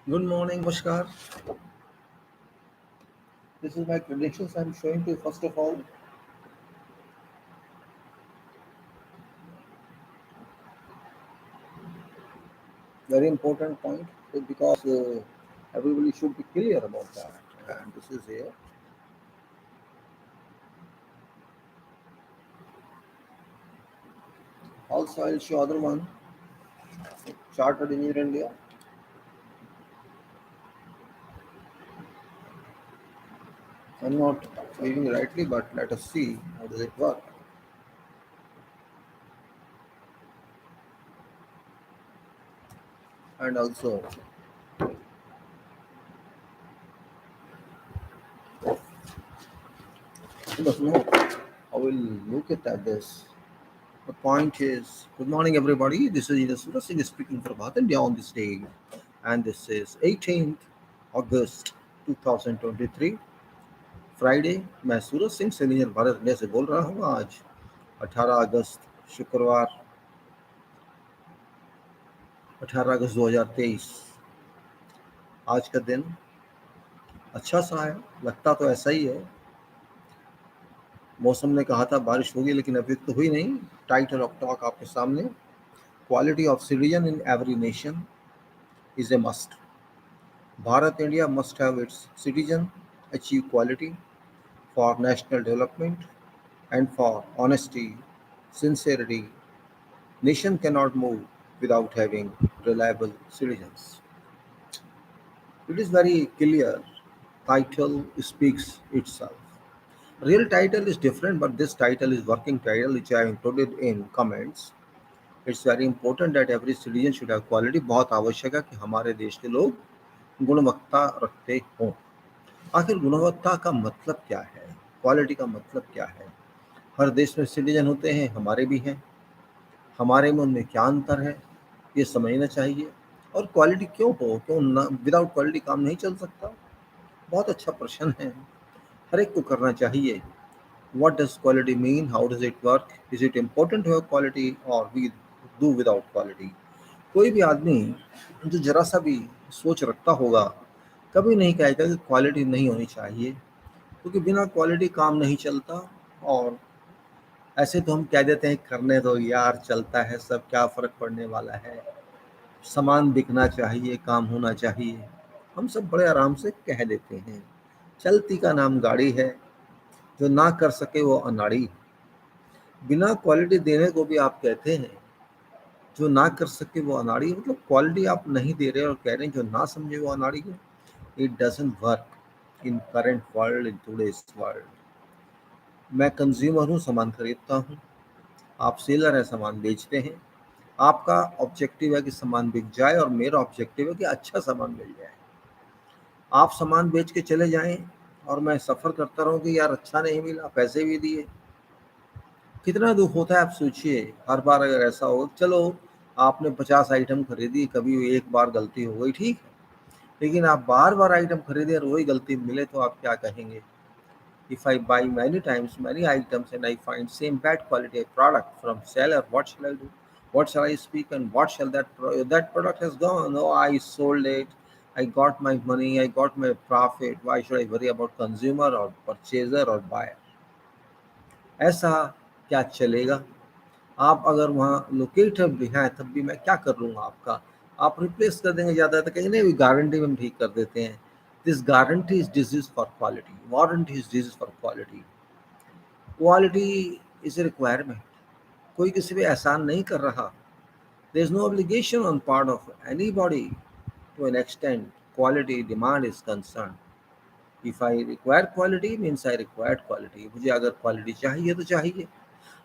Good morning, Namaskar. This is my credentials I'm showing to you first of all. Very important point because everybody should be clear about that. And this is here. Also, I'll show other one. Chartered Engineer India. I'm not reading rightly, but let us see how does it work. And also, you must know how we'll look at this. The point is, good morning, everybody. This is Suraj Singh speaking for Bharat India on this day, and this is 18th August 2023, Friday. मैं Suraj Singh senior Bharat India से बोल रहा हूँ। आज 18 अगस्त शुक्रवार, 18 अगस्त 2023। आज का दिन अच्छा सा है, लगता तो ऐसा ही है। मौसम ने कहा था बारिश होगी, लेकिन अभी तो हुई नहीं। टाइटल ऑफ टॉक आपके सामने, quality of citizen in every nation is a must. Bharat India must have it's citizen achieve quality for national development and for honesty, sincerity. Nation cannot move without having reliable citizens. It is very clear. Title speaks itself. Real title is different, but this title is working title, which I have included in comments. It's very important that every citizen should have quality. बहुत आवश्यक है कि हमारे देश के लोग गुणवत्ता रखते हों। आखिर गुणवत्ता का मतलब क्या है, क्वालिटी का मतलब क्या है? हर देश में सिटीजन होते हैं, हमारे भी हैं। हमारे में उनमें क्या अंतर है, ये समझना चाहिए। और क्वालिटी क्यों हो, क्यों ना, विदाउट क्वालिटी काम नहीं चल सकता? बहुत अच्छा प्रश्न है, हर एक को करना चाहिए। What does quality mean, how does it work, is it important to have quality और वी डू विदाउट क्वालिटी? कोई भी आदमी जो जरा सा भी सोच रखता होगा, कभी नहीं कहेगा कि क्वालिटी नहीं होनी चाहिए, क्योंकि बिना क्वालिटी काम नहीं चलता। और ऐसे तो हम कह देते हैं करने दो यार, चलता है सब, क्या फ़र्क पड़ने वाला है, सामान बिकना चाहिए, काम होना चाहिए, हम सब बड़े आराम से कह देते हैं। चलती का नाम गाड़ी है, जो ना कर सके वो अनाड़ी। बिना क्वालिटी देने को भी आप कहते हैं, जो ना कर सके वो अनाड़ी। मतलब क्वालिटी आप नहीं दे रहे और कह रहे हैं जो ना समझे वो अनाड़ी है। It doesn't work in current world, in today's world. मैं कंज्यूमर हूँ, सामान खरीदता हूँ, आप सेलर है, सामान बेचते हैं। आपका ऑब्जेक्टिव है कि सामान बिक जाए और मेरा ऑब्जेक्टिव है कि अच्छा सामान मिल जाए। आप सामान बेच के चले जाएं और मैं सफ़र करता रहूं कि यार अच्छा नहीं मिला, पैसे भी दिए, कितना दुख होता है आप सोचिए। हर बार अगर ऐसा हो, चलो आपने 50 आइटम खरीदी, कभी एक बार गलती हो गई, ठीक है, लेकिन आप बार बार आइटम खरीदे और वही गलती मिले तो आप क्या कहेंगे? If I buy many times many items and I find same bad quality product from seller, what shall I do? What shall I speak and what shall that product has gone? Oh, I sold it. I got my money. I got my profit. Why should I worry about consumer or purchaser or buyer? ऐसा क्या चलेगा? आप अगर वहाँ locator भी हैं तब भी मैं क्या कर लूँगा आपका? आप रिप्लेस कर देंगे, ज़्यादा तो कहेंगे नहीं गारंटी में हम ठीक कर देते हैं। This guarantee is disease for quality, warranty is disease for quality. Quality is a requirement, कोई किसी पे एहसान नहीं कर रहा। There is no obligation on part of any body to an extent quality demand is concern. If I require quality means I required quality, मुझे अगर quality चाहिए तो चाहिए।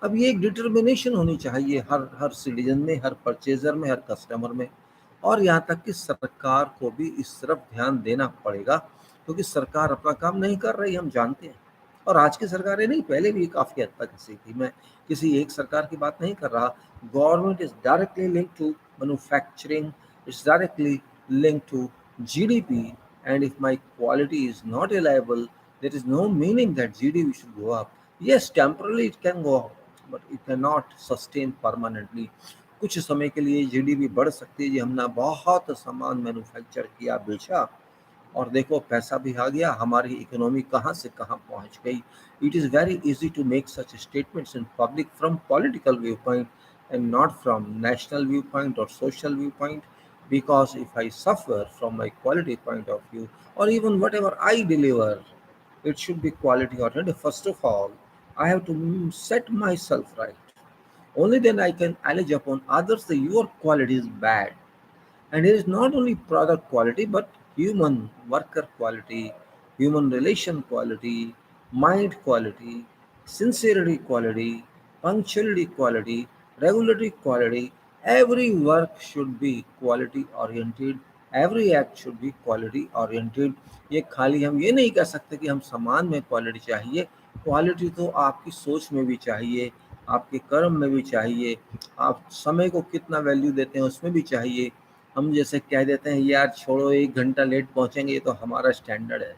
अब ये एक डिटर्मिनेशन होनी चाहिए हर हर सिटीजन में, हर परचेजर में, हर कस्टमर में। और यहाँ तक कि सरकार को भी इस तरफ ध्यान देना पड़ेगा, क्योंकि सरकार अपना काम नहीं कर रही, हम जानते हैं। और आज की सरकारें नहीं, पहले भी काफ़ी हद तक ऐसी थी। मैं किसी एक सरकार की बात नहीं कर रहा। Government is directly link to manufacturing, it's directly link to GDP, and if my quality is not reliable, there is no meaning that GDP should go up. Yes, temporarily it can go up, but it cannot sustain permanently. कुछ समय के लिए GDP बढ़ सकती है जी, हमने बहुत सामान मैन्युफैक्चर किया, बेचा, और देखो पैसा भी आ गया, हमारी इकोनॉमी कहाँ से कहाँ पहुँच गई। It is very easy to make such statements in public from political view point and not from national viewpoint or social viewpoint, because if I suffer from my quality point of view, or even whatever I deliver, it should be quality oriented. First of all, I have to set myself right. Only then I can allege upon others that your quality is bad. And it is not only product quality, but human worker quality, human relation quality, mind quality, sincerity quality, punctuality quality, regulatory quality. Every work should be quality oriented. Every act should be quality oriented. ये खाली हम ये नहीं कह सकते कि हम सामान में क्वालिटी चाहिए। क्वालिटी तो आपकी सोच में भी चाहिए, आपके कर्म में भी चाहिए, आप समय को कितना वैल्यू देते हैं उसमें भी चाहिए। हम जैसे कह देते हैं यार छोड़ो 1 घंटा लेट पहुँचेंगे, ये तो हमारा स्टैंडर्ड है।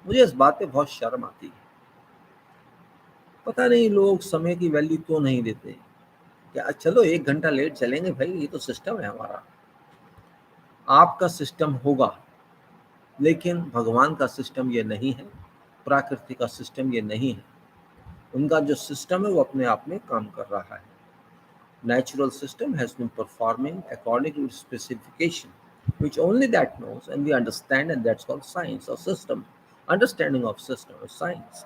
मुझे इस बात पे बहुत शर्म आती है। पता नहीं लोग समय की वैल्यू क्यों नहीं देते। क्या चलो 1 घंटा लेट चलेंगे भाई, ये तो सिस्टम है हमारा। आपका सिस्टम होगा, लेकिन भगवान का सिस्टम ये नहीं है, प्रकृति का सिस्टम ये नहीं है। उनका जो सिस्टम है वो अपने आप में काम कर रहा है। Natural system has been performing according to its specification, which only that knows, and we understand, and that's called science or system. Understanding of system is science.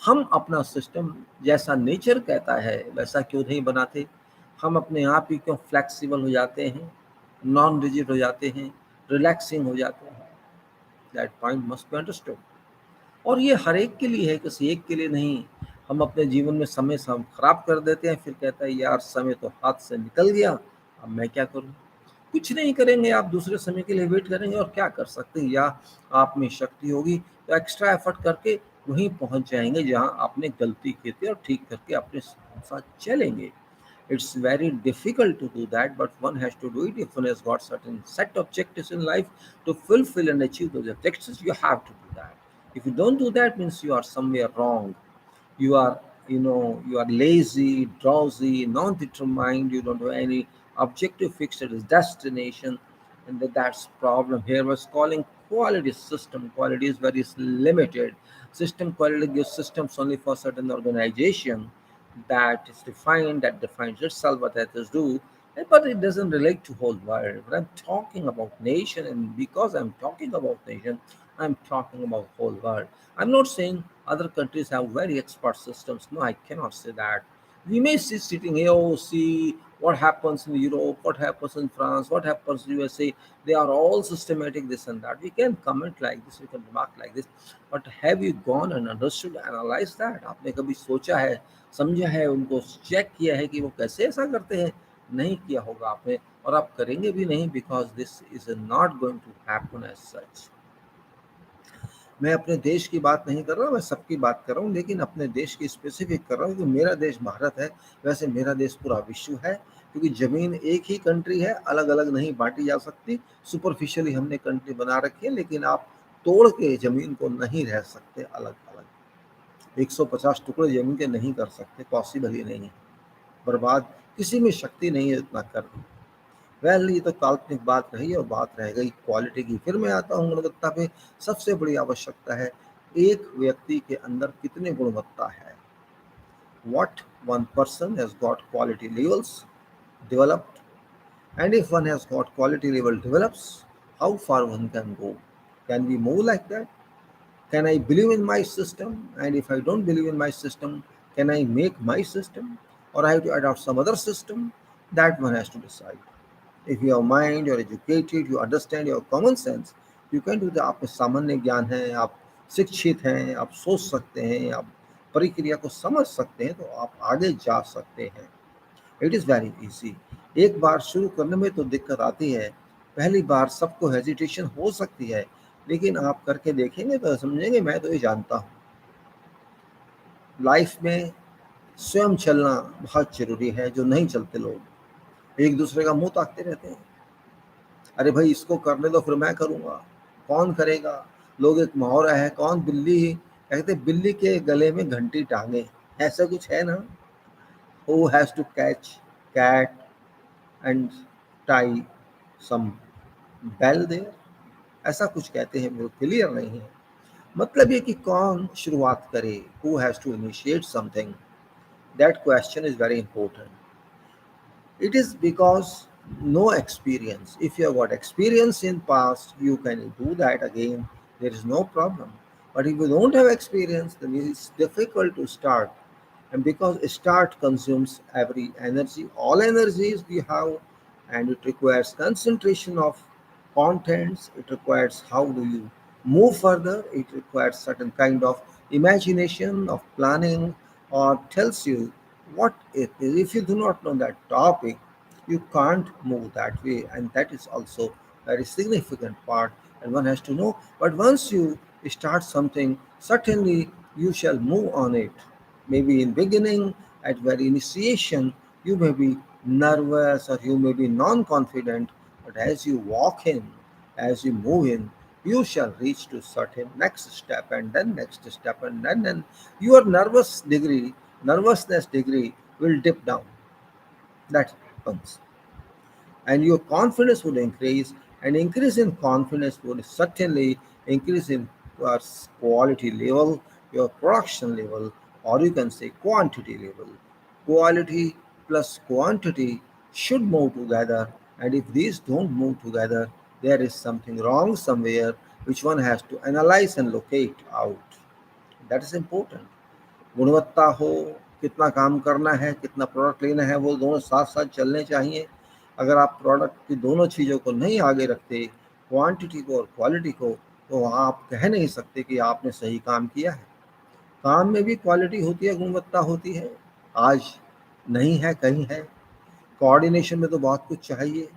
हम अपना सिस्टम जैसा नेचर कहता है वैसा क्यों नहीं बनाते? हम अपने आप ही क्यों फ्लेक्सिबल हो जाते हैं, नॉन रिजिड हो जाते हैं, रिलैक्सिंग हो जाते हैं? That point must be understood. और ये हर एक के लिए है, किसी एक के लिए नहीं। हम अपने जीवन में समय हम खराब कर देते हैं, फिर कहता है यार समय तो हाथ से निकल गया, अब मैं क्या करूं? कुछ नहीं करेंगे, आप दूसरे समय के लिए वेट करेंगे और क्या कर सकते हैं? या आप में शक्ति होगी तो एक्स्ट्रा एफर्ट करके वहीं पहुंच जाएंगे जहां आपने गलती की थी, और ठीक करके अपने साथ चलेंगे। It's very difficult to do that, but one has to do it. If one has got certain set objectives in life to fulfill and achieve those objectives, you have to do that. If you don't do that, means you are somewhere wrong. You are, you are lazy, drowsy, non-determined. You don't have any objective fixed as destination, and that's problem. Here was calling quality system. Quality is very limited. System quality gives systems only for certain organization that is defined, that defines itself, what others do, but it doesn't relate to whole world. But I'm talking about nation, and because I'm talking about nation, I'm talking about whole world. I'm not saying other countries have very expert systems. No, I cannot say that. We may see sitting here, oh, see what happens in Europe, what happens in France, what happens in USA. They are all systematic, this and that. We can comment like this, we can remark like this. But have you gone and understood, analyzed that? आपने कभी सोचा है, समझा है, उनको check किया है कि वो कैसे ऐसा करते हैं? नहीं किया होगा आपने, और आप करेंगे भी नहीं, because this is not going to happen as such. मैं अपने देश की बात नहीं कर रहा, मैं सबकी बात कर रहा हूँ, लेकिन अपने देश की स्पेसिफिक कर रहा हूँ कि मेरा देश भारत है। वैसे मेरा देश पूरा विश्व है, क्योंकि ज़मीन एक ही कंट्री है, अलग अलग नहीं बांटी जा सकती। सुपरफिशियली हमने कंट्री बना रखी है, लेकिन आप तोड़ के ज़मीन को नहीं रह सकते अलग अलग। 150 टुकड़े ज़मीन के नहीं कर सकते, पॉसिबल ही नहीं है। बर्बाद किसी में शक्ति नहीं है इतना कर। वेल, ये तो काल्पनिक बात रही और बात रह गई क्वालिटी की। फिर मैं आता हूँ गुणवत्ता पे। सबसे बड़ी आवश्यकता है, एक व्यक्ति के अंदर कितने गुणवत्ता है। What one person has got quality levels developed, and if one has got quality level develops, how far one can go? Can we move like that? Can I believe in my system? And if I don't believe in my system, can I make my system? Or I have to adopt some other system? That one has to decide. If you have mind, you're educated, you understand, you have common sense, you can do that. आप में सामान्य ज्ञान है, आप शिक्षित हैं, आप सोच सकते हैं, आप प्रक्रिया को समझ सकते हैं, तो आप आगे जा सकते हैं। It is very easy. एक बार शुरू करने में तो दिक्कत आती है, पहली बार सबको हेजिटेशन हो सकती है, लेकिन आप करके देखेंगे तो समझेंगे मैं तो ये जानता हूँ। लाइफ में स्वयं चलना बहुत जरूरी है। जो नहीं चलते लोग एक दूसरे का मुंह ताकते रहते हैं, अरे भाई इसको करने दो फिर मैं करूँगा, कौन करेगा। लोग एक मुहावरा है, कौन बिल्ली, कहते बिल्ली के गले में घंटी टांगे, ऐसा कुछ है ना। Who has to catch cat and tie some bell there, ऐसा कुछ कहते हैं, वो क्लियर नहीं है। मतलब ये कि कौन शुरुआत करे, who has to initiate something, that question is very important. It is because no experience. If you have got experience in past, you can do that again. There is no problem. But if you don't have experience, then it's difficult to start. And because start consumes every energy, all energies we have, and it requires concentration of contents. It requires how do you move further. It requires certain kind of imagination of planning, or tells you what it is. If you do not know that topic, you can't move that way, and that is also very significant part, and one has to know. But once you start something, certainly you shall move on it. Maybe in beginning, at very initiation, you may be nervous or you may be non-confident, but as you walk in, as you move in, you shall reach to certain next step, and then next step, and then your nervousness degree will dip down. That happens, and your confidence would increase, and increase in confidence would certainly increase in your quality level, your production level, or you can say quantity level. Quality plus quantity should move together, and if these don't move together, there is something wrong somewhere, which one has to analyze and locate out. That is important. गुणवत्ता हो, कितना काम करना है, कितना product लेना है, वो दोनों साथ साथ चलने चाहिए. अगर आप प्रोडक्ट की दोनों चीज़ों को नहीं आगे रखते, क्वांटिटी को और क्वालिटी को, तो वहाँ आप कह नहीं सकते कि आपने सही काम किया है. काम में भी क्वालिटी होती है, गुणवत्ता होती है. आज नहीं है, कहीं है. कोऑर्डिनेशन में तो बहुत कुछ चाहिए.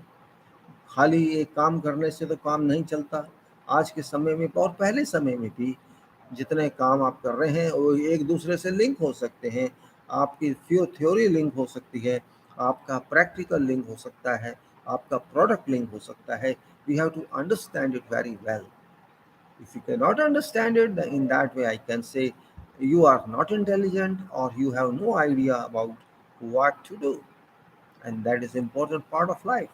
खाली एक काम करने से तो काम नहीं चलता. आज के समय में और पहले समय में भी जितने काम आप कर रहे हैं वो एक दूसरे से लिंक हो सकते हैं. आपकी थ्योरी लिंक हो सकती है, आपका प्रैक्टिकल लिंक हो सकता है, आपका प्रोडक्ट लिंक हो सकता है. We have to understand it very well. If you cannot understand it, then in that way I can say you are not intelligent, or you have no idea about what to do. And that is important part of life.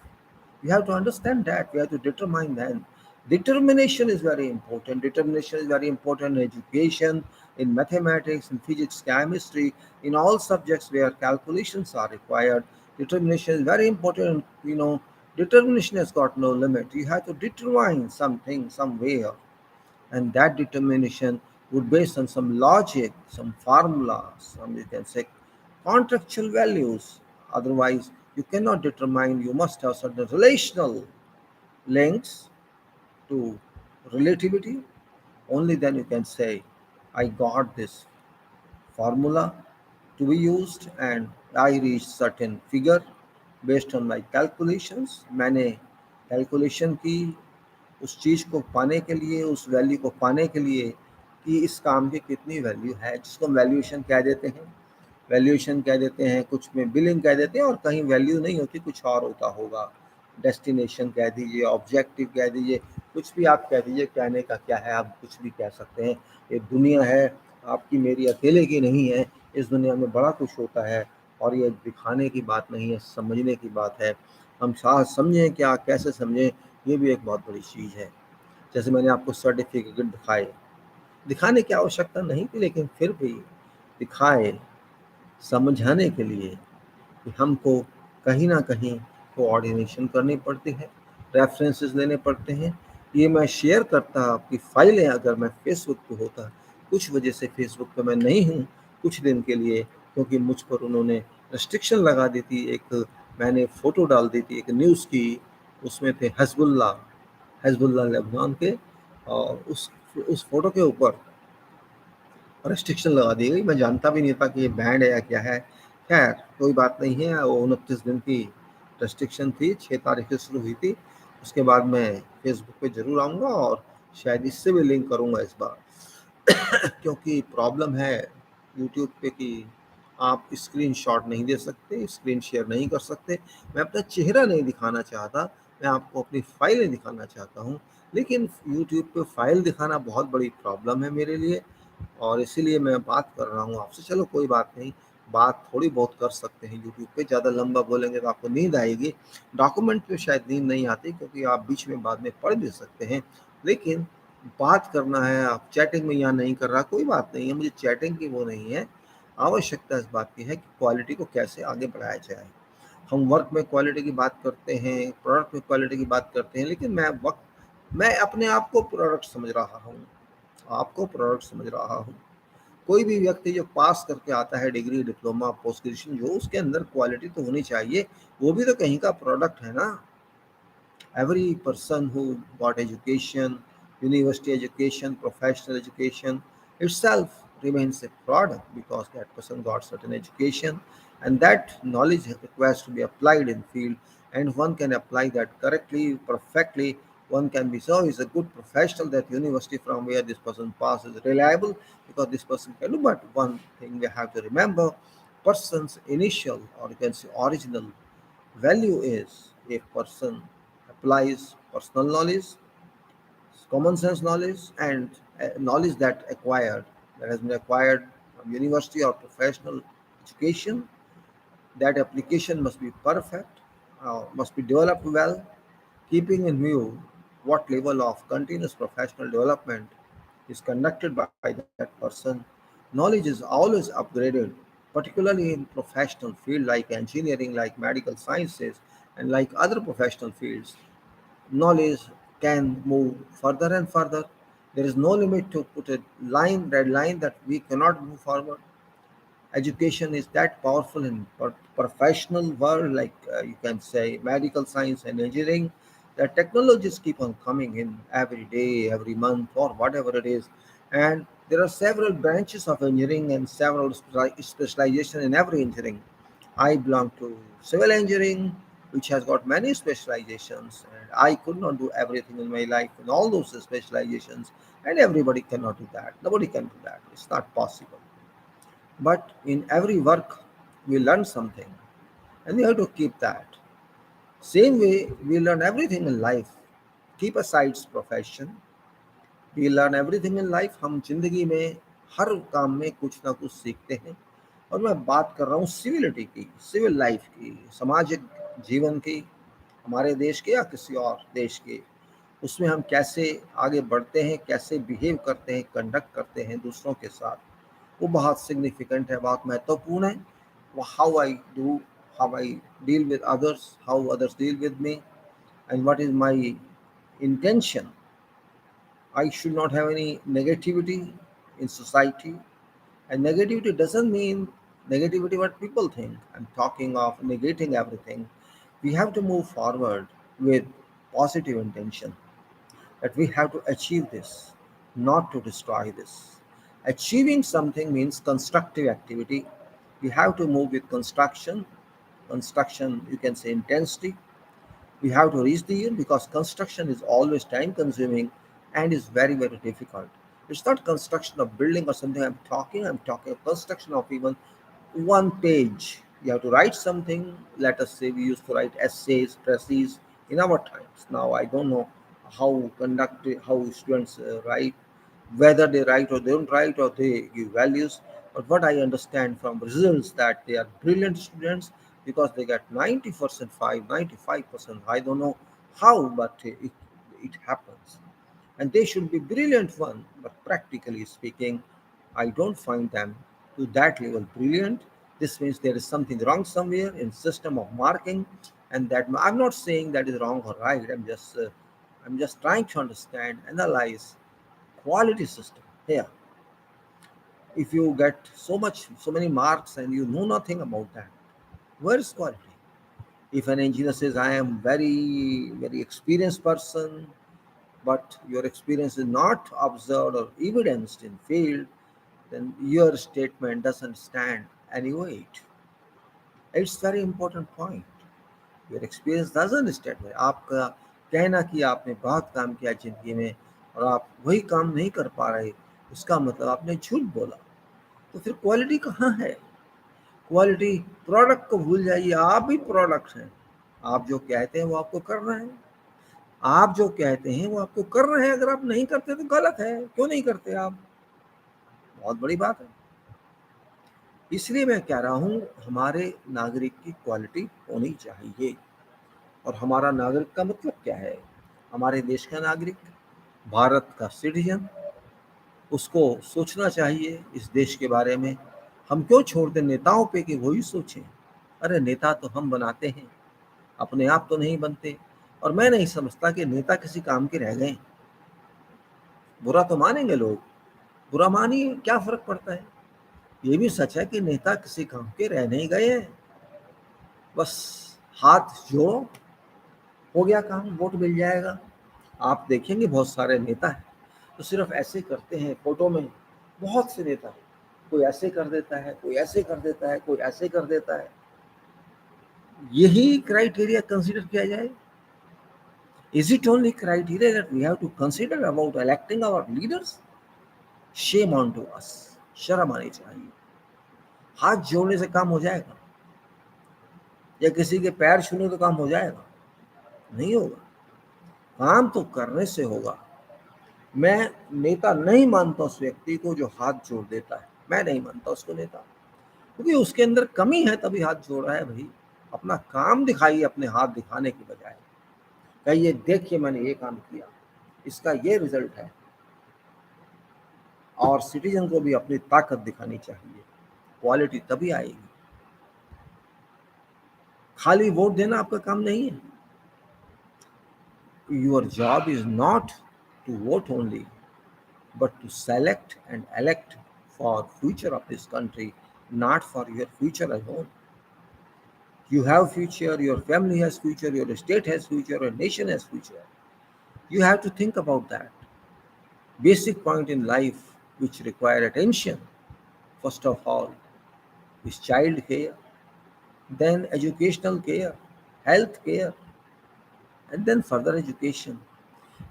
We have to understand that. We have to determine that. Determination is very important. Determination is very important in education, in mathematics, in physics, chemistry, in all subjects where calculations are required. Determination is very important. Determination has got no limit. You have to determine something somewhere, and that determination would based on some logic, some formula, some, you can say, contractual values. Otherwise, you cannot determine. You must have certain relational links to relativity. Only then you can say, I got this formula to be used and I reached certain figure based on my calculations. मैंने calculation की उस चीज़ को पाने के लिए, उस value को पाने के लिए, कि इस काम की कितनी वैल्यू है, जिसको हम वैल्यूएशन कह देते हैं. वैल्यूएशन कह देते हैं, कुछ में बिलिंग कह देते हैं, और कहीं वैल्यू नहीं होती, कुछ और होता होगा. डेस्टिनेशन कह दीजिए, ऑब्जेक्टिव कह दीजिए, कुछ भी आप कह दीजिए. कहने का क्या है, आप कुछ भी कह सकते हैं. ये दुनिया है, आपकी मेरी अकेले की नहीं है. इस दुनिया में बड़ा कुछ होता है, और ये दिखाने की बात नहीं है, समझने की बात है. हम साथ समझें, क्या कैसे समझें, ये भी एक बहुत बड़ी चीज़ है. जैसे मैंने आपको सर्टिफिकेट दिखाए, दिखाने की आवश्यकता नहीं थी, लेकिन फिर भी दिखाए समझाने के लिए कि हमको कहीं ना कहीं कोऑर्डिनेशन करनी पड़ती है, रेफरेंसेस लेने पड़ते हैं. ये मैं शेयर करता, आपकी फाइलें अगर मैं फेसबुक पे होता, कुछ वजह से फेसबुक पे मैं नहीं हूँ कुछ दिन के लिए, क्योंकि मुझ पर उन्होंने रिस्ट्रिक्शन लगा दी थी. एक मैंने फ़ोटो डाल दी थी एक न्यूज़ की, उसमें थे हजबुल्ला लेबनान के, और उस फोटो के ऊपर रिस्ट्रिक्शन लगा दी गई. मैं जानता भी नहीं था कि ये बैंड है या क्या है. खैर कोई बात नहीं है, वो 29 दिन की रेस्ट्रिक्शन थी, 6 तारीख से शुरू हुई थी. उसके बाद मैं फेसबुक पे ज़रूर आऊँगा, और शायद इससे भी लिंक करूँगा इस बार. क्योंकि प्रॉब्लम है यूट्यूब पे कि आप स्क्रीन शॉट नहीं दे सकते, स्क्रीन शेयर नहीं कर सकते. मैं अपना चेहरा नहीं दिखाना चाहता, मैं आपको अपनी फाइलें दिखाना चाहता हूँ. लेकिन यूट्यूब पे फाइल दिखाना बहुत बड़ी प्रॉब्लम है मेरे लिए, और इसीलिए मैं बात कर रहा हूँ आपसे. चलो कोई बात नहीं, बात थोड़ी बहुत कर सकते हैं यूट्यूब पे, ज़्यादा लंबा बोलेंगे तो आपको नींद आएगी। डॉक्यूमेंट पे शायद नींद नहीं आती, क्योंकि आप बीच में बाद में पढ़ भी सकते हैं। लेकिन बात करना है, आप चैटिंग में यहाँ नहीं कर रहा, कोई बात नहीं है, मुझे चैटिंग की वो नहीं है। आवश्यकता इस बात की है कि क्वालिटी को कैसे आगे बढ़ाया जाए। हम वर्क में क्वालिटी की बात करते हैं, प्रोडक्ट में क्वालिटी की बात करते हैं, लेकिन मैं अपने आप को प्रोडक्ट समझ रहा हूँ, आपको प्रोडक्ट समझ रहा हूँ। कोई भी व्यक्ति जो पास करके आता है डिग्री, डिप्लोमा, पोस्ट ग्रेजुएशन, जो उसके अंदर क्वालिटी तो होनी चाहिए, वो भी तो कहीं का प्रोडक्ट है ना। Every person who got education, university education, professional education itself remains a product, because that person got certain education, and that knowledge requires to be applied in field, and one can apply that correctly, perfectly. One can be so is a good professional, that university from where this person passes is reliable, because this person can do. But one thing we have to remember, person's initial, or you can say original value, is a person applies personal knowledge, common sense knowledge, and knowledge that has been acquired from university or professional education. That application must be perfect, must be developed well, keeping in view what level of continuous professional development is conducted by that person. Knowledge is always upgraded, particularly in professional field like engineering, like medical sciences, and like other professional fields. Knowledge can move further and further. There is no limit to put a red line, that we cannot move forward. Education is that powerful in professional world, like you can say medical science and engineering, that technologies keep on coming in every day, every month, or whatever it is. And there are several branches of engineering and several specialization in every engineering. I belong to civil engineering, which has got many specializations, and I could not do everything in my life in all those specializations, and everybody cannot do that. Nobody can do that. It's not possible. But in every work, we learn something, and we have to keep that. Same way, we learn everything in life. Keep aside profession. We learn everything in life. हम जिंदगी में हर काम में कुछ ना कुछ सीखते हैं। और मैं बात कर रहा हूँ सिविलिटी की, सिविल लाइफ की, सामाजिक जीवन की, हमारे देश के या किसी और देश के। उसमें हम कैसे आगे बढ़ते हैं, कैसे बिहेव करते हैं, कंडक्ट करते हैं दूसरों के साथ, वो बहुत सिग्निफिकेंट है, बहुत महत्वपूर्ण है। वो how I deal with others, how others deal with me, and what is my intention. I should not have any negativity in society. And negativity doesn't mean negativity what people think. I'm talking of negating everything. We have to move forward with positive intention, that we have to achieve this, not to destroy this. Achieving something means constructive activity. We have to move with construction, you can say intensity. We have to reach the end, because construction is always time consuming and is very, very difficult. It's not construction of building or something. I'm talking of construction of even one page. You have to write something. Let us say we used to write essays, theses in our times. Now I don't know how students write, whether they write or they don't write, or they give values. But what I understand from results, that they are brilliant students, because they get 90% 5, 95%. I don't know how, but it happens. And they should be brilliant one, but practically speaking, I don't find them to that level brilliant. This means there is something wrong somewhere in system of marking, and that I'm not saying that is wrong or right. I'm just trying to understand, analyze quality system here. If you get so many marks and you know nothing about that, where is quality? If an engineer says, I am very, very experienced person, but your experience is not observed or evidenced in field, then your statement doesn't stand any weight. It's very important point. Your experience doesn't stand weight. आपका कहना कि आपने बहुत काम किया जिंदगी में और आप वही काम नहीं कर पा रहे, इसका मतलब आपने झूठ बोला। तो फिर क्वालिटी कहाँ है? क्वालिटी, प्रोडक्ट को भूल जाइए, आप भी प्रोडक्ट हैं। आप जो कहते हैं वो आपको कर रहे हैं, आप जो कहते हैं वो आपको कर रहे हैं। अगर आप नहीं करते तो गलत है। क्यों नहीं करते आप? बहुत बड़ी बात है। इसलिए मैं कह रहा हूँ हमारे नागरिक की क्वालिटी होनी चाहिए। और हमारा नागरिक का मतलब क्या है? हमारे देश का नागरिक, भारत का सिटीजन, उसको सोचना चाहिए इस देश के बारे में। हम क्यों छोड़ दें नेताओं पे कि वही सोचें? अरे नेता तो हम बनाते हैं, अपने आप तो नहीं बनते। और मैं नहीं समझता कि नेता किसी काम के रह गए। बुरा तो मानेंगे लोग, बुरा मानिए, क्या फर्क पड़ता है। ये भी सच है कि नेता किसी काम के रह नहीं गए हैं। बस हाथ जोड़ो, हो गया काम, वोट मिल जाएगा। आप देखेंगे बहुत सारे नेता हैं तो सिर्फ ऐसे करते हैं फोटो में। बहुत से नेता, कोई ऐसे कर देता है, कोई ऐसे कर देता है, कोई ऐसे कर देता है। यही क्राइटेरिया कंसीडर किया जाए? Is it only criteria that we have to consider about electing our leaders? Shame on to us. शर्म आनी चाहिए। हाथ जोड़ने से काम हो जाएगा या किसी के पैर छूने तो काम हो जाएगा? नहीं होगा। काम तो करने से होगा। मैं नेता नहीं मानता उस व्यक्ति को जो हाथ जोड़ देता है। मैं नहीं मानता उसको नेता, क्योंकि उसके अंदर कमी है तभी हाथ जोड़ रहा है। भाई अपना काम दिखाइए, अपने हाथ दिखाने की बजाय कहिए देखिए मैंने ये काम किया, इसका ये रिजल्ट है। और सिटीजन को भी अपनी ताकत दिखानी चाहिए, क्वालिटी तभी आएगी। खाली वोट देना आपका काम नहीं है। Your job is not to vote only, but to select and elect for future of this country, not for your future alone. You have future, your family has future, your state has future, your nation has future. You have to think about that. Basic point in life which require attention, first of all, is child care, then educational care, health care, and then further education.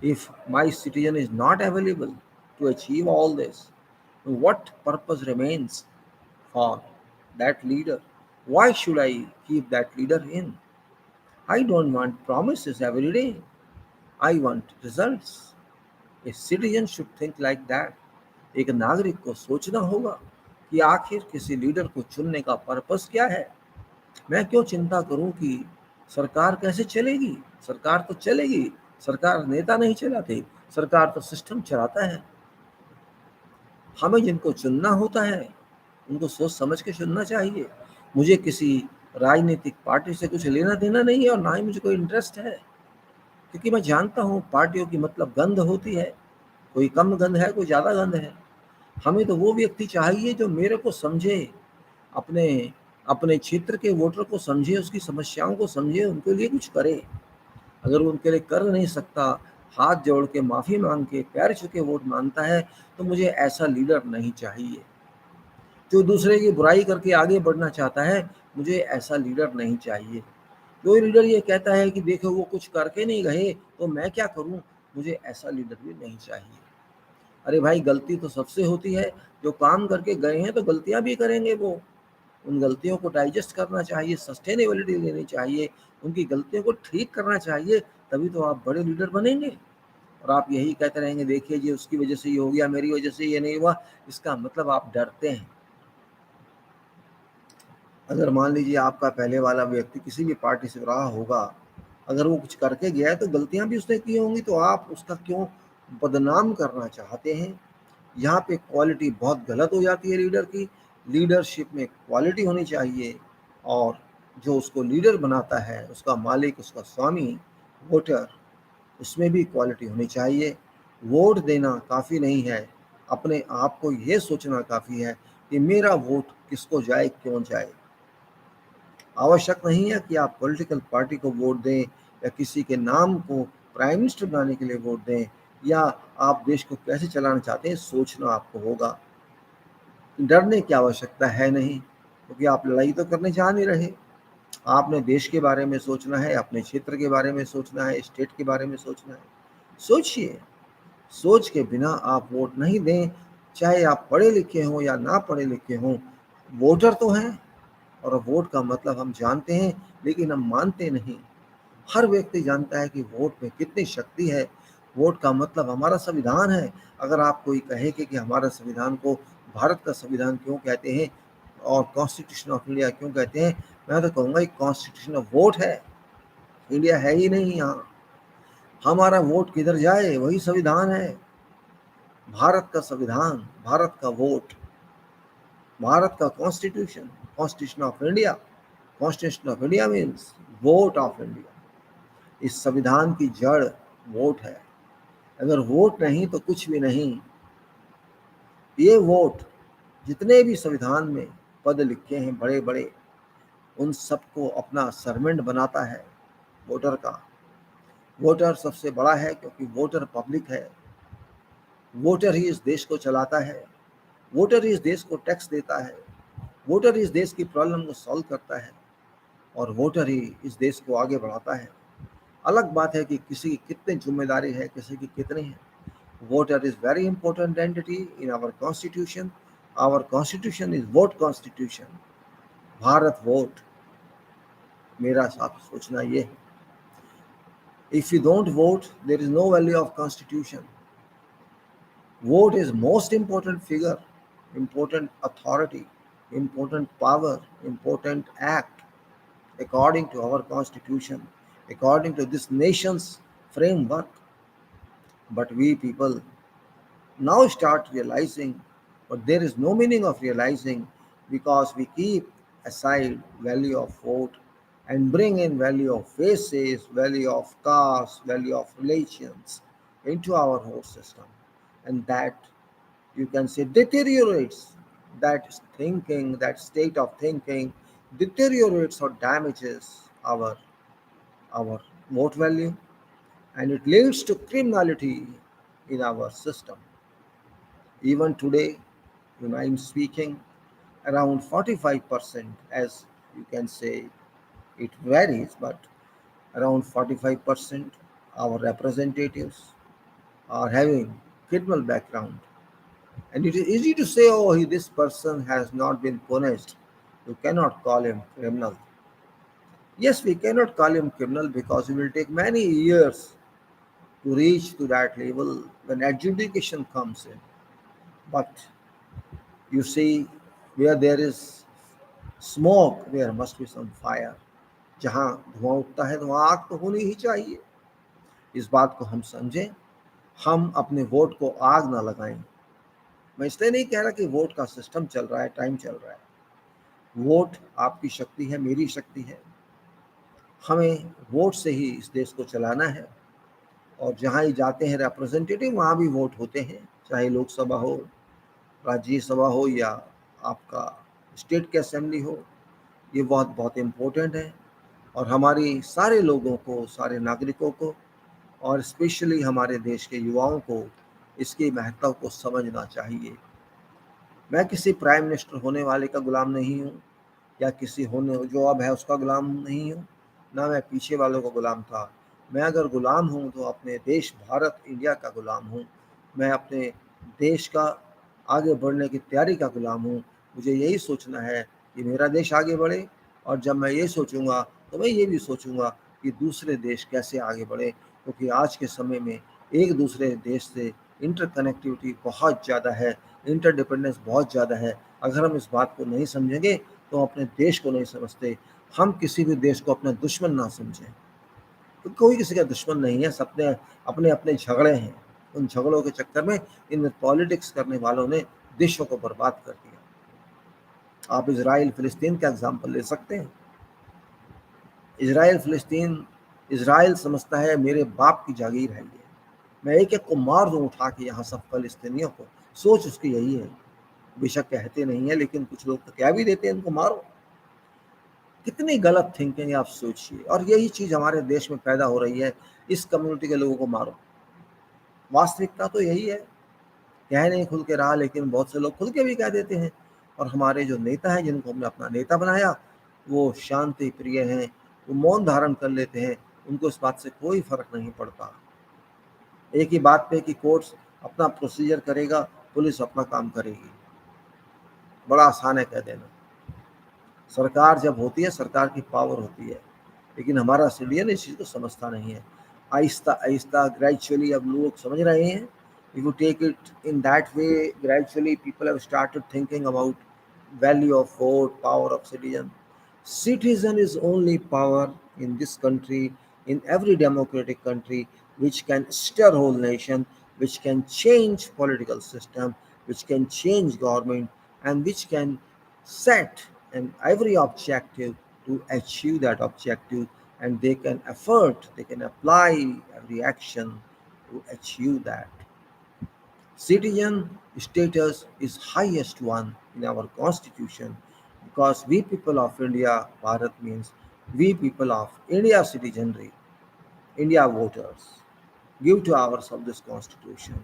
If my citizen is not available to achieve all this, what purpose remains for that leader? Why should I keep that leader in? I don't want promises every day. I want results. A citizen should think like that. एक नागरिक को सोचना होगा कि आखिर किसी leader को चुनने का पर्पस क्या है। मैं क्यों चिंता करूं कि सरकार कैसे चलेगी? सरकार तो चलेगी। सरकार नेता नहीं चलाते, सरकार तो सिस्टम चलाता है। हमें जिनको चुनना होता है उनको सोच समझ के चुनना चाहिए। मुझे किसी राजनीतिक पार्टी से कुछ लेना देना नहीं है और ना ही मुझे कोई इंटरेस्ट है, क्योंकि मैं जानता हूँ पार्टियों की मतलब गंध होती है। कोई कम गंध है, कोई ज़्यादा गंध है। हमें तो वो व्यक्ति चाहिए जो मेरे को समझे, अपने अपने क्षेत्र के वोटर को समझे, उसकी समस्याओं को समझे, उनके लिए कुछ करे। अगर वो उनके लिए कर नहीं सकता, हाथ जोड़ के माफ़ी मांग के पैर छू के वोट मांगता है, तो मुझे ऐसा लीडर नहीं चाहिए। जो दूसरे की बुराई करके आगे बढ़ना चाहता है, मुझे ऐसा लीडर नहीं चाहिए। जो लीडर ये कहता है कि देखो वो कुछ करके नहीं गए तो मैं क्या करूं, मुझे ऐसा लीडर भी नहीं चाहिए। अरे भाई गलती तो सबसे होती है। जो काम करके गए हैं तो गलतियां भी करेंगे वो। उन गलतियों को डाइजेस्ट करना चाहिए, सस्टेनेबिलिटी लेनी चाहिए, उनकी गलतियों को ठीक करना चाहिए, तभी तो आप बड़े लीडर बनेंगे। और आप यही कहते रहेंगे देखिए जी उसकी वजह से ये हो गया, मेरी वजह से ये नहीं हुआ, इसका मतलब आप डरते हैं। अगर मान लीजिए आपका पहले वाला व्यक्ति किसी भी पार्टी से रहा होगा, अगर वो कुछ करके गया है तो गलतियां भी उसने की होंगी, तो आप उसका क्यों बदनाम करना चाहते हैं? यहाँ पे क्वालिटी बहुत गलत हो जाती है लीडर की। लीडरशिप में क्वालिटी होनी चाहिए। और जो उसको लीडर बनाता है, उसका मालिक, उसका स्वामी, वोटर, उसमें भी क्वालिटी होनी चाहिए। वोट देना काफ़ी नहीं है, अपने आप को ये सोचना काफ़ी है कि मेरा वोट किसको जाए, क्यों जाए। आवश्यक नहीं है कि आप पॉलिटिकल पार्टी को वोट दें या किसी के नाम को प्राइम मिनिस्टर बनाने के लिए वोट दें, या आप देश को कैसे चलाना चाहते हैं सोचना आपको होगा। डरने की आवश्यकता है नहीं, क्योंकि आप लड़ाई तो करने जा नहीं रहे। आपने देश के बारे में सोचना है, अपने क्षेत्र के बारे में सोचना है, स्टेट के बारे में सोचना है। सोचिए। सोच के बिना आप वोट नहीं दें, चाहे आप पढ़े लिखे हों या ना पढ़े लिखे हों। वोटर तो हैं और वोट का मतलब हम जानते हैं, लेकिन हम मानते नहीं। हर व्यक्ति जानता है कि वोट में कितनी शक्ति है। वोट का मतलब हमारा संविधान है। अगर आप कोई कहे कि हमारा संविधान को भारत का संविधान क्यों कहते हैं, और कॉन्स्टिट्यूशन ऑफ इंडिया क्यों कहते हैं? मैं तो कहूँगा ये कॉन्स्टिट्यूशन ऑफ वोट है, इंडिया है ही नहीं यहाँ। हमारा वोट किधर जाए, वही संविधान है। भारत का संविधान, भारत का वोट, भारत का constitution, constitution of India. Constitution of India means vote of India. इस संविधान की जड़ वोट है। अगर वोट नहीं तो कुछ भी नहीं। ये वोट जितने भी संविधान में पद लिखे हैं बड़े बड़े, उन सबको अपना सर्वेंट बनाता है वोटर का। वोटर सबसे बड़ा है क्योंकि वोटर पब्लिक है। वोटर ही इस देश को चलाता है। वोटर ही इस देश को टैक्स देता है। वोटर ही इस देश की प्रॉब्लम को सॉल्व करता है और वोटर ही इस देश को आगे बढ़ाता है। अलग बात है कि किसी की कितनी जिम्मेदारी है, किसी की कितनी है। Voter is very important entity in our constitution. Our constitution is vote constitution. Bharat vote, मेरा साफ सोचना ये है। If you don't vote, there is no value of constitution. Vote is most important figure, important authority, important power, important act according to our constitution, according to this nation's framework. But we people now start realizing, but there is no meaning of realizing because we keep aside value of vote and bring in value of faces, value of caste, value of relations into our whole system. And that, you can say, deteriorates that thinking, that state of thinking deteriorates or damages our vote value, and it leads to criminality in our system. Even today, I'm speaking, around 45%, as you can say, it varies, but around 45% our representatives are having criminal background. And it is easy to say, oh, this person has not been punished. You cannot call him criminal. Yes, we cannot call him criminal because it will take many years to reach to that level when adjudication comes in. But you see, where there is smoke, there must be some fire. जहाँ धुआं उठता है तो वहाँ आग तो होनी ही चाहिए। इस बात को हम समझें, हम अपने वोट को आग ना लगाएं। मैं इसलिए नहीं कह रहा कि वोट का सिस्टम चल रहा है, टाइम चल रहा है। वोट आपकी शक्ति है, मेरी शक्ति है। हमें वोट से ही इस देश को चलाना है। और जहाँ ही जाते हैं रिप्रेजेंटेटिव, वहाँ भी वोट होते हैं, चाहे लोकसभा हो, राज्यसभा हो या आपका स्टेट की असेंबली हो। ये बहुत बहुत इम्पोर्टेंट है और हमारी सारे लोगों को, सारे नागरिकों को और स्पेशली हमारे देश के युवाओं को इसकी महत्व को समझना चाहिए। मैं किसी प्राइम मिनिस्टर होने वाले का गुलाम नहीं हूँ या किसी होने जो अब है उसका गुलाम नहीं हूँ, ना मैं पीछे वालों का गुलाम था। मैं अगर गुलाम हूँ तो अपने देश भारत इंडिया का गुलाम हूँ। मैं अपने देश का आगे बढ़ने की तैयारी का गुलाम हूँ। मुझे यही सोचना है कि मेरा देश आगे बढ़े और जब मैं ये सोचूंगा तो मैं ये भी सोचूंगा कि दूसरे देश कैसे आगे बढ़े, क्योंकि आज के समय में एक दूसरे देश से इंटरकनेक्टिविटी बहुत ज़्यादा है, इंटरडिपेंडेंस बहुत ज़्यादा है। अगर हम इस बात को नहीं समझेंगे तो अपने देश को नहीं समझते। हम किसी भी देश को अपना दुश्मन ना समझें, तो कोई किसी का दुश्मन नहीं है, सबने अपने अपने झगड़े हैं। उन झगड़ों के चक्कर में इन पॉलिटिक्स करने वालों ने देशों को बर्बाद कर दिया। आप इजराइल फिलिस्तीन का एग्जाम्पल ले सकते हैं। इजराइल फिलिस्तीन, इजराइल समझता है मेरे बाप की जागीर है ये, मैं एक एक को मार दूं उठा के यहाँ सब फिलिस्तीनियों को। सोच उसकी यही है। बेशक कहते नहीं है लेकिन कुछ लोग तो कह भी देते हैं इनको मारो। कितनी गलत थिंकिंग है, आप सोचिए। और यही चीज हमारे देश में पैदा हो रही है, इस कम्युनिटी के लोगों को मारो। वास्तविकता तो यही है। कह नहीं खुल के रहा लेकिन बहुत से लोग खुल के भी कह देते हैं। और हमारे जो नेता हैं जिनको हमने अपना नेता बनाया, वो शांति प्रिय हैं, वो मौन धारण कर लेते हैं। उनको इस बात से कोई फर्क नहीं पड़ता। एक ही बात पे कि कोर्ट अपना प्रोसीजर करेगा, पुलिस अपना काम करेगी। बड़ा आसान है कह देना। सरकार जब होती है, सरकार की पावर होती है, लेकिन हमारा सिटीजन इस चीज़ को समझता नहीं है। आहिस्ता आहिस्ता ग्रेजुअली अब लोग समझ रहे हैं। If you take it in that way, gradually people have started thinking about value of vote, power of citizen. Citizen is only power in this country, in every democratic country, which can stir whole nation, which can change political system, which can change government, and which can set an every objective to achieve that objective, and they can effort, they can apply every action to achieve that. Citizen status is highest one in our constitution because we people of India, Bharat means we people of India citizenry, India voters, give to ourselves this constitution,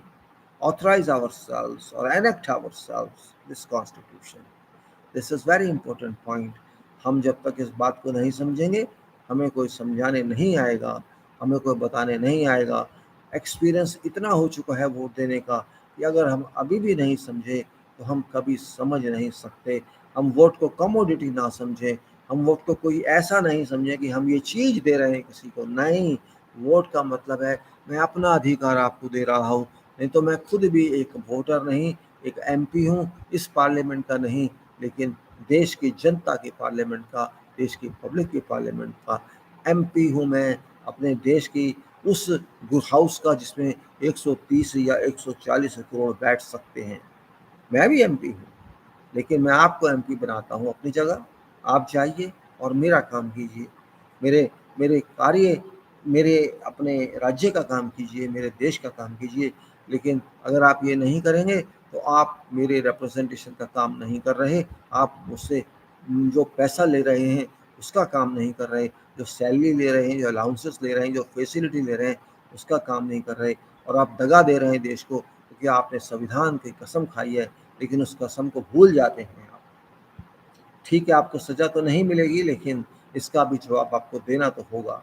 authorize ourselves or enact ourselves this constitution. This is very important point. हम जब तक इस बात को नहीं समझेंगे, हमें कोई समझाने नहीं आएगा, हमें कोई बताने नहीं आएगा. एक्सपीरियंस इतना हो चुका है वोट देने का कि अगर हम अभी भी नहीं समझे तो हम कभी समझ नहीं सकते. हम वोट को कमोडिटी ना समझें, हम वोट को कोई ऐसा नहीं समझें कि हम ये चीज़ दे रहे हैं किसी को. नहीं, वोट का मतलब है मैं अपना अधिकार आपको दे रहा हूँ. नहीं तो मैं खुद भी एक वोटर नहीं, एक एमपी हूँ, इस पार्लियामेंट का नहीं, लेकिन देश की जनता के पार्लियामेंट का, देश की पब्लिक के पार्लियामेंट का एमपी हूँ मैं. अपने देश की उस हाउस का जिसमें 130 या 140 करोड़ बैठ सकते हैं. मैं भी एमपी हूँ, लेकिन मैं आपको एमपी बनाता हूँ अपनी जगह. आप जाइए और मेरा काम कीजिए, मेरे मेरे कार्य, मेरे अपने राज्य का काम कीजिए, मेरे देश का काम कीजिए. लेकिन अगर आप ये नहीं करेंगे तो आप मेरे रिप्रेजेंटेशन का काम नहीं कर रहे, आप मुझसे जो पैसा ले रहे हैं उसका काम नहीं कर रहे, जो सैलरी ले रहे हैं, जो अलाउंसेस ले रहे हैं, जो फैसिलिटी ले रहे हैं उसका काम नहीं कर रहे, और आप दगा दे रहे हैं देश को क्योंकि आपने संविधान की कसम खाई है, लेकिन उस कसम को भूल जाते हैं आप. ठीक है, आपको सजा तो नहीं मिलेगी, लेकिन इसका भी जवाब आपको देना तो होगा.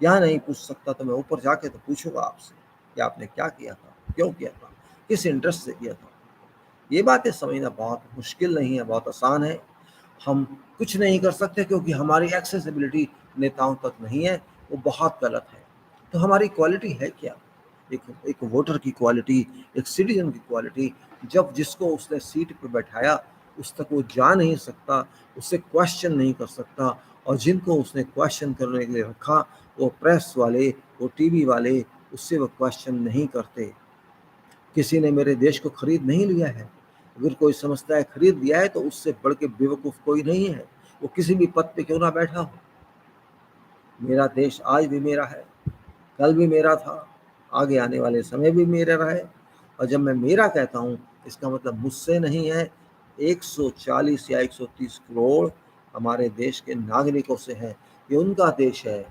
यहाँ नहीं पूछ सकता तो मैं ऊपर जाके तो पूछूंगा आपसे कि आपने क्या किया था, क्यों किया था, किस इंटरेस्ट से किया था. ये बातें समझना बहुत मुश्किल नहीं है, बहुत आसान है. हम कुछ नहीं कर सकते क्योंकि हमारी एक्सेसिबिलिटी नेताओं तक नहीं है, वो बहुत गलत है. तो हमारी क्वालिटी है क्या? एक एक वोटर की क्वालिटी, एक सिटीजन की क्वालिटी. जब जिसको उसने सीट पर बैठाया उस तक वो जा नहीं सकता, उससे क्वेश्चन नहीं कर सकता, और जिनको उसने क्वेश्चन करने के लिए रखा वो प्रेस वाले, वो टीवी वाले, उससे वो क्वेश्चन नहीं करते. किसी ने मेरे देश को खरीद नहीं लिया है. अगर कोई समझता है खरीद लिया है तो उससे बढ़ के बेवकूफ़ कोई नहीं है, वो किसी भी पद पे क्यों ना बैठा हो. मेरा देश आज भी मेरा है, कल भी मेरा था, आगे आने वाले समय भी मेरा रहे. और जब मैं मेरा कहता हूँ इसका मतलब मुझसे नहीं है, 140 या 130 करोड़ हमारे देश के नागरिकों से है. ये उनका देश है,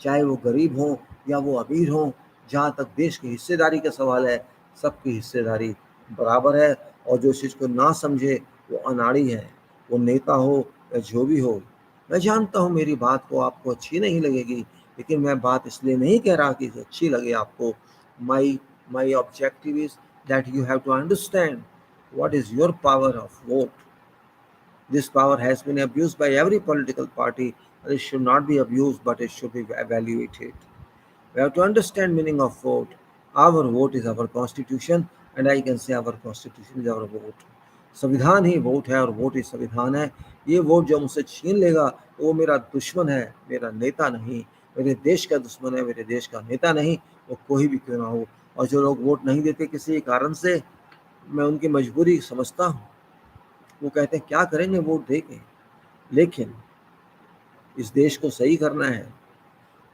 चाहे वो गरीब हों या वो अमीर हों. जहाँ तक देश की हिस्सेदारी का सवाल है, सबकी हिस्सेदारी बराबर है. और जो इस चीज़ को ना समझे वो अनाड़ी है, वो नेता हो या जो भी हो. मैं जानता हूँ मेरी बात को आपको अच्छी नहीं लगेगी, लेकिन मैं बात इसलिए नहीं कह रहा कि अच्छी लगे आपको. My objective is that you have to understand what is your power of vote. This power has been abused by every political party, and it should not be abused, but it should be evaluated. We have to understand meaning of vote. Our vote is our constitution, and I can say our constitution is our vote. संविधान ही vote है और vote ही संविधान है. ये vote जो मुझसे छीन लेगा तो वो मेरा दुश्मन है, मेरा नेता नहीं. मेरे देश का दुश्मन है, मेरे देश का नेता नहीं, वो कोई भी क्यों ना हो. और जो लोग वोट नहीं देते किसी कारण से, मैं उनकी मजबूरी समझता हूँ. वो कहते हैं क्या करेंगे वोट दे के. लेकिन इस देश को सही करना है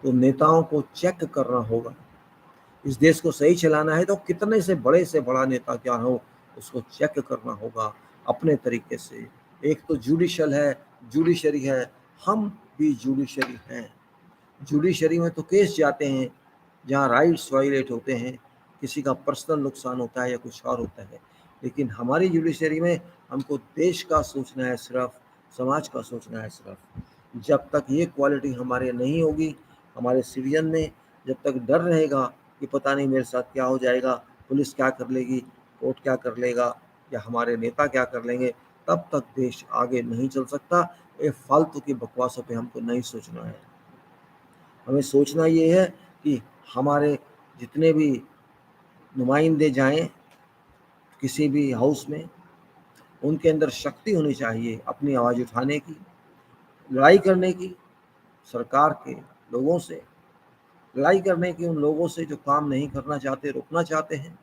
तो नेताओं को चेक करना होगा. इस देश को सही चलाना है तो कितने से बड़ा नेता क्या हो उसको चेक करना होगा अपने तरीके से. एक तो जुडिशल है, जुडिशरी है, हम भी जुडिशरी हैं. जुडिशरी में तो केस जाते हैं जहाँ राइट्स वायलेट होते हैं, किसी का पर्सनल नुकसान होता है या कुछ और होता है. लेकिन हमारी जुडिशरी में हमको देश का सोचना है, सिर्फ समाज का सोचना है सिर्फ. जब तक ये क्वालिटी हमारे नहीं होगी, हमारे सिटीजन में जब तक डर रहेगा कि पता नहीं मेरे साथ क्या हो जाएगा, पुलिस क्या कर लेगी, कोर्ट क्या कर लेगा, या हमारे नेता क्या कर लेंगे, तब तक देश आगे नहीं चल सकता. ये फालतू की बकवासों पे हमको नहीं सोचना है. हमें सोचना ये है कि हमारे जितने भी नुमाइंदे जाएं किसी भी हाउस में, उनके अंदर शक्ति होनी चाहिए अपनी आवाज़ उठाने की, लड़ाई करने की सरकार के लोगों से, लड़ाई करने की उन लोगों से जो काम नहीं करना चाहते, रोकना चाहते हैं,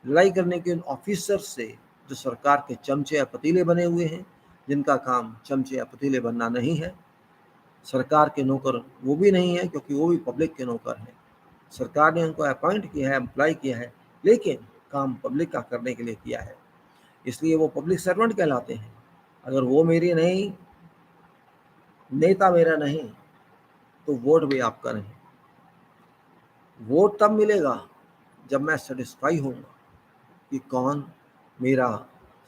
लड़ाई करने के उन ऑफिसर से जो सरकार के चमचे या पतीले बने हुए हैं, जिनका काम चमचे या पतीले बनना नहीं है। सरकार के नौकर वो भी नहीं है, क्योंकि वो भी पब्लिक के नौकर हैं। सरकार ने उनको अपॉइंट किया है, एम्प्लॉय किया है, लेकिन काम पब्लिक का करने के लिए किया है, इसलिए वो पब्लिक सर्वेंट कहलाते हैं। अगर वो मेरी नहीं, नेता मेरा नहीं, तो वोट भी आपका नहीं। वोट तब मिलेगा जब मैं सेटिस्फाई होऊंगा कि कौन मेरा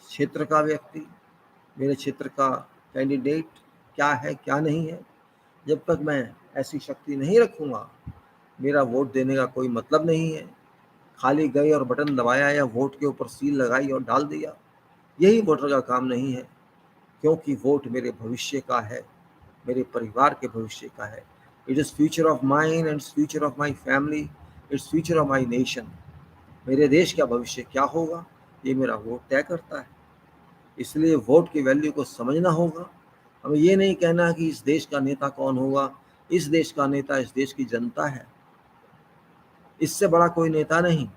क्षेत्र का व्यक्ति, मेरे क्षेत्र का कैंडिडेट क्या है क्या नहीं है। जब तक मैं ऐसी शक्ति नहीं रखूँगा, मेरा वोट देने का कोई मतलब नहीं है। खाली गए और बटन दबाया या वोट के ऊपर सील लगाई और डाल दिया, यही वोटर का काम नहीं है, क्योंकि वोट मेरे भविष्य का है, मेरे परिवार के भविष्य का है। It is future of mine and future of my family, its future of my nation. मेरे देश का भविष्य क्या होगा, ये मेरा वोट तय करता है। इसलिए वोट की वैल्यू को समझना होगा। हमें ये नहीं कहना कि इस देश का नेता कौन होगा, इस देश का नेता इस देश की जनता है, इससे बड़ा कोई नेता नहीं।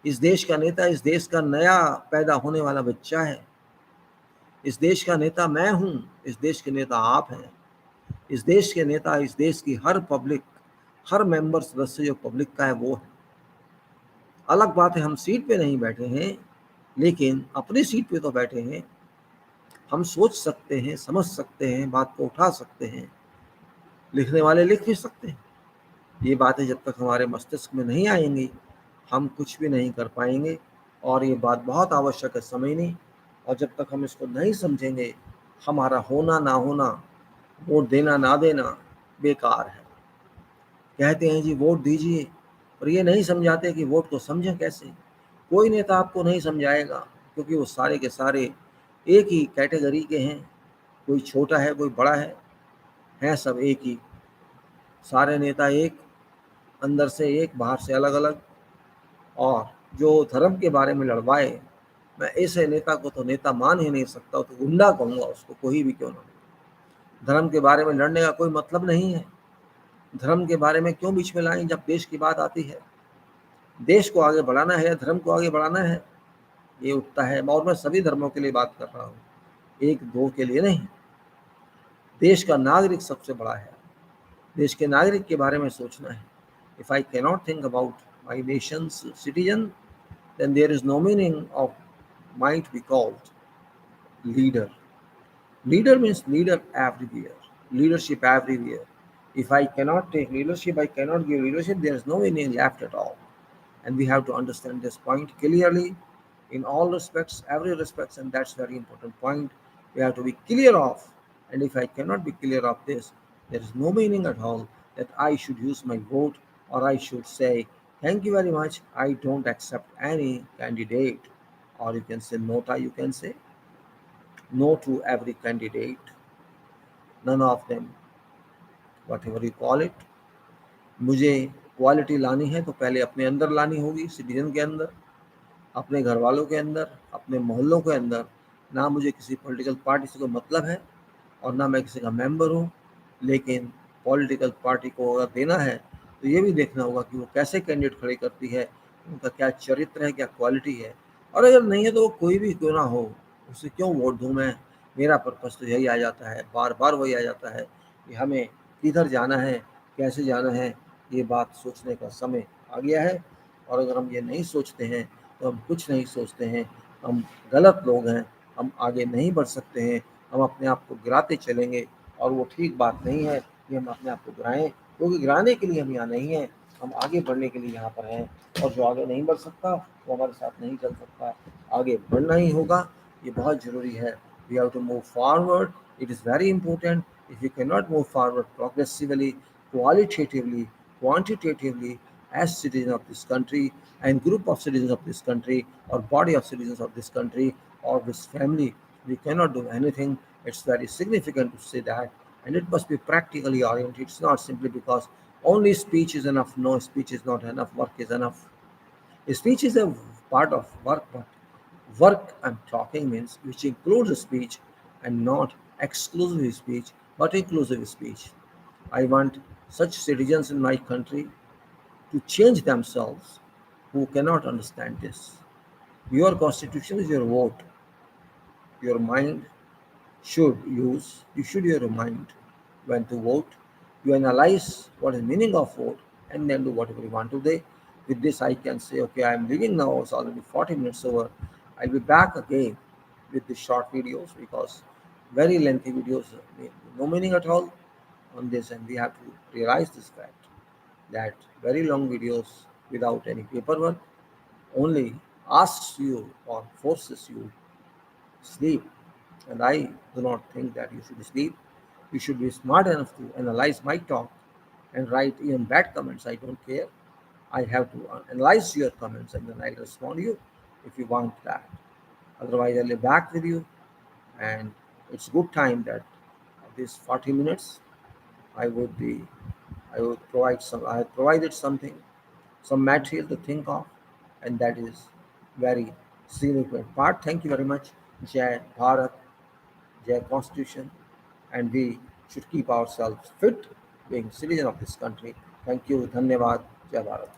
इस देश का नेता इस देश का नया पैदा होने वाला बच्चा है। इस देश का नेता मैं हूँ, इस देश के नेता आप हैं। इस देश के नेता इस देश की हर पब्लिक, हर मेंबर सदस्य जो पब्लिक का है वो है। अलग बात है हम सीट पे नहीं बैठे हैं, लेकिन अपनी सीट पे तो बैठे हैं। हम सोच सकते हैं, समझ सकते हैं, बात को उठा सकते हैं, लिखने वाले लिख भी सकते हैं। ये बातें जब तक हमारे मस्तिष्क में नहीं आएंगी, हम कुछ भी नहीं कर पाएंगे। और ये बात बहुत आवश्यक है समझनी। और जब तक हम इसको नहीं समझेंगे, हमारा होना ना होना, वोट देना ना देना बेकार है। कहते हैं जी वोट दीजिए, और ये नहीं समझाते कि वोट को समझें कैसे। कोई नेता आपको नहीं समझाएगा, क्योंकि वो सारे के सारे एक ही कैटेगरी के हैं। कोई छोटा है, कोई बड़ा है सब एक ही। सारे नेता एक, अंदर से एक, बाहर से अलग अलग। और जो धर्म के बारे में लड़वाए, मैं ऐसे नेता को तो नेता मान ही नहीं सकता, तो गुंडा कहूँगा उसको, कोई भी क्यों ना हो। धर्म के बारे में लड़ने का कोई मतलब नहीं है। धर्म के बारे में क्यों बीच में लाएं जब देश की बात आती है। देश को आगे बढ़ाना है, धर्म को आगे बढ़ाना है, ये उठता है। और मैं सभी धर्मों के लिए बात कर रहा हूँ, एक दो के लिए नहीं। देश का नागरिक सबसे बड़ा है। देश के नागरिक के बारे में सोचना है। If I cannot think about my Nations citizen, then there is no meaning of might be called leader. Leader means leader everywhere, leadership everywhere. If I cannot take leadership, I cannot give leadership, there is no meaning left at all. And we have to understand this point clearly in all respects, every respects, and that's very important point. We have to be clear of. And if I cannot be clear of this, there is no meaning at all that I should use my vote, or I should say, thank you very much, I don't accept any candidate. Or you can say nota, you can say no to every candidate, none of them, whatever you call it. मुझे quality लानी है तो पहले अपने अंदर लानी होगी, citizen के अंदर, अपने घर वालों के अंदर, अपने मोहल्लों के अंदर। ना मुझे किसी पॉलिटिकल पार्टी से कोई मतलब है, और ना मैं किसी का मेंबर हूँ। लेकिन पॉलिटिकल पार्टी को अगर देना है, तो ये भी देखना होगा कि वो कैसे कैंडिडेट खड़े करती है, उनका क्या चरित्र है, क्या क्वालिटी है। और अगर नहीं है तो वो कोई भी क्यों ना हो, उसे क्यों वोट दूँ मैं। मेरा पर्पस तो यही आ जाता है, बार बार वही आ जाता है कि हमें किधर जाना है, कैसे जाना है। ये बात सोचने का समय आ गया है। और अगर हम ये नहीं सोचते हैं, तो हम कुछ नहीं सोचते हैं, हम गलत लोग हैं, हम आगे नहीं बढ़ सकते हैं। हम अपने आप को गिराते चलेंगे, और वो ठीक बात नहीं है कि हम अपने आप को गिराएं, क्योंकि गिराने के लिए हम यहाँ नहीं हैं, हम आगे बढ़ने के लिए यहाँ पर हैं। और जो आगे नहीं बढ़ सकता वो हमारे साथ नहीं चल सकता, आगे बढ़ना ही होगा। ये बहुत ज़रूरी है। We have to move forward, it is very important. If you can not move forward progressively, qualitatively, quantitatively, as citizens of this country and group of citizens of this country, or body of citizens of this country, or this family, we cannot do anything. It's very significant to say that, and it must be practically oriented. It's not simply because only speech is enough. No, speech is not enough. Work is enough. Speech is a part of work, but Work and talking means which includes speech and not exclusive speech but inclusive speech. I want such citizens in my country to change themselves who cannot understand this. Your constitution is your vote. Your mind you should use your mind when to vote. You analyze what is meaning of vote and then do whatever you want today. With this I can say, okay, I'm leaving now. It's already 40 minutes over. I'll be back again with the short videos because very lengthy videos make no meaning at all on this, and we have to realize this fact that very long videos without any paperwork only asks you or forces you sleep. And I do not think that you should sleep. You should be smart enough to analyze my talk and write even bad comments. I don't care. I have to analyze your comments and then I'll respond to you if you want that. Otherwise, I'll be back with you. And it's good time that these 40 minutes I would be I would provide some I have provided something, some material to think of, and that is very significant part. Thank you very much. Jai Bharat, Jai Constitution, and we should keep ourselves fit being citizen of this country. Thank you. Dhanyavad. Jai Bharat.